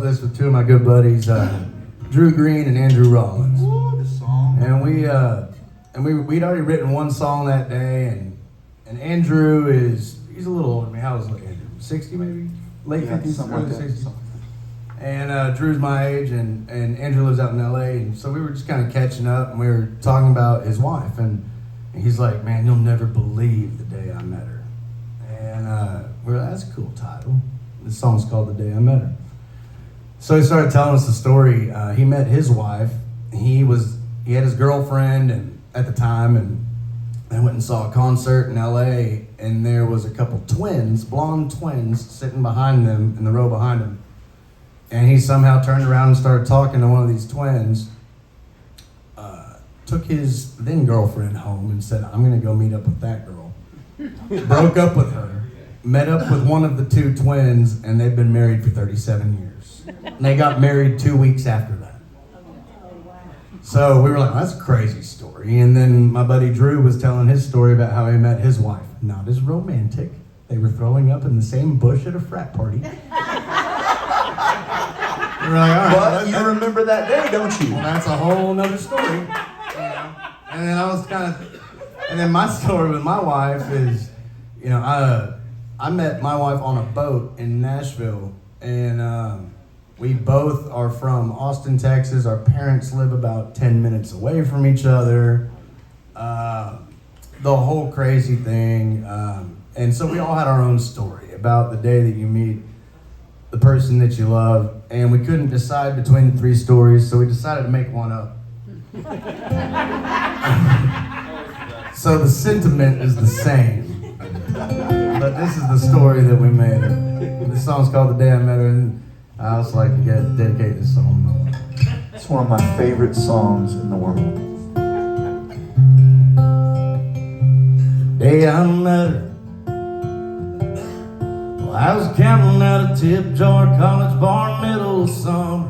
This with two of my good buddies, Drew Green and Andrew Rollins. Ooh, the song. And we'd already written one song that day, and Andrew he's a little older than me. How old is Andrew? 60 maybe? Late 50s, something like early that. 60s. And Drew's my age, and Andrew lives out in LA, and so we were just kind of catching up, and we were talking about his wife, and he's like, man, you'll never believe the day I met her. And we're like, that's a cool title. This song's called The Day I Met Her. So he started telling us the story. He met his wife. He had his girlfriend at the time, and they went and saw a concert in LA, and there was a couple twins, blonde twins, sitting behind them in the row behind him. And he somehow turned around and started talking to one of these twins, took his then girlfriend home and said, I'm gonna go meet up with that girl. Broke up with her, met up with one of the two twins, and they've been married for 37 years. And they got married 2 weeks after that. So we were like, that's a crazy story. And then my buddy Drew was telling his story about how he met his wife. Not as romantic. They were throwing up in the same bush at a frat party. We were like, all right, But you remember that day, don't you? well, that's a whole nother story. And then my story with my wife is, I met my wife on a boat in Nashville, and we both are from Austin, Texas. Our parents live about 10 minutes away from each other. The whole crazy thing. And so we all had our own story about the day that you meet the person that you love, and we couldn't decide between the three stories, so we decided to make one up. So the sentiment is the same, but this is the story that we made up. This song's called The Day I Met Her, and I also like to dedicate this song to my wife. It's one of my favorite songs in the world. The day I met her, well, I was counting out a tip jar college bar middle of summer.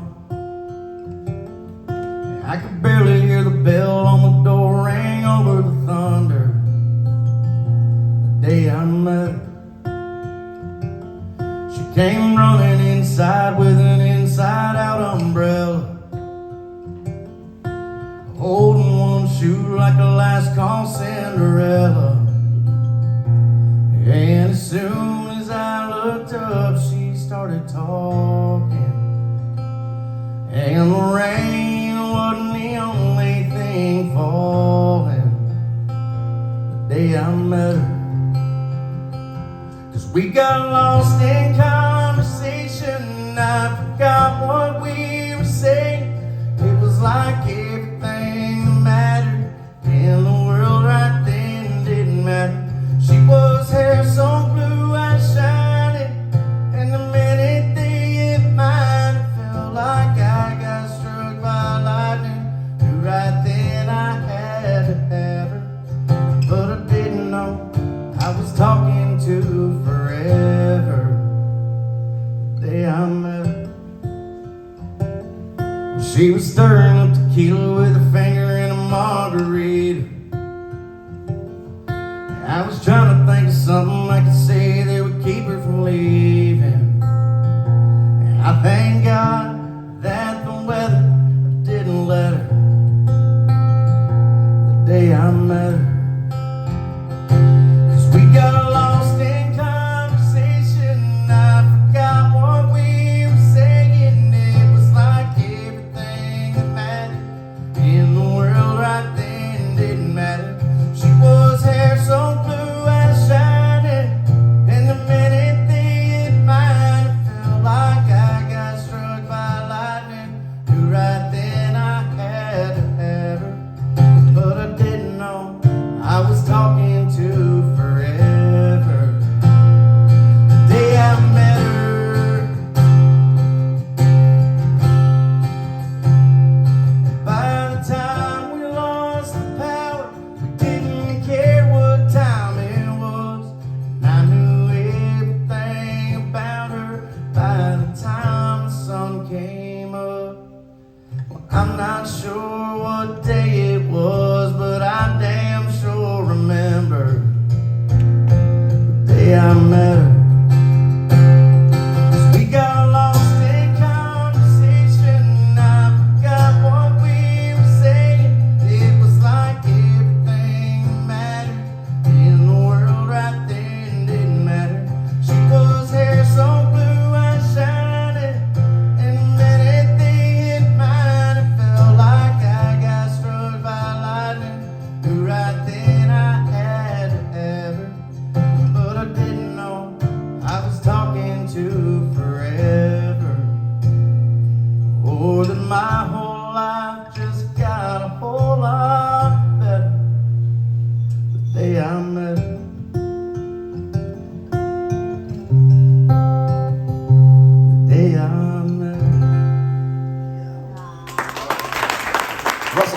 I could barely hear the bell on the door ring over the thunder. The day I met her, she came running inside with an inside-out umbrella, holding one shoe like a last call Cinderella. And as soon as I looked up, she started talking, and the rain wasn't the only thing falling the day I met her. 'Cause we got lost in conversation, I forgot what we were saying. It was like everything that mattered in the world right then didn't matter. She was hair so blue, eyes shining, and the minute they hit mine, it felt like I got struck by lightning. Knew right then I had to have her, but I didn't know I was talking to forever. The day I met her, well, she was stirring up tequila with her finger in a margarita. I was trying to think of something I could say that would keep her from leaving. And I thank God that the weather didn't let her the day I met her. 'Cause we got lost in conversation, I forgot what we were saying. It was like everything that mattered in the world right then didn't matter. She was hair so blue, eyes shining, and the minute they hit mine, it felt like I got struck by lightning. Knew right then I had to have her, but I didn't know day I met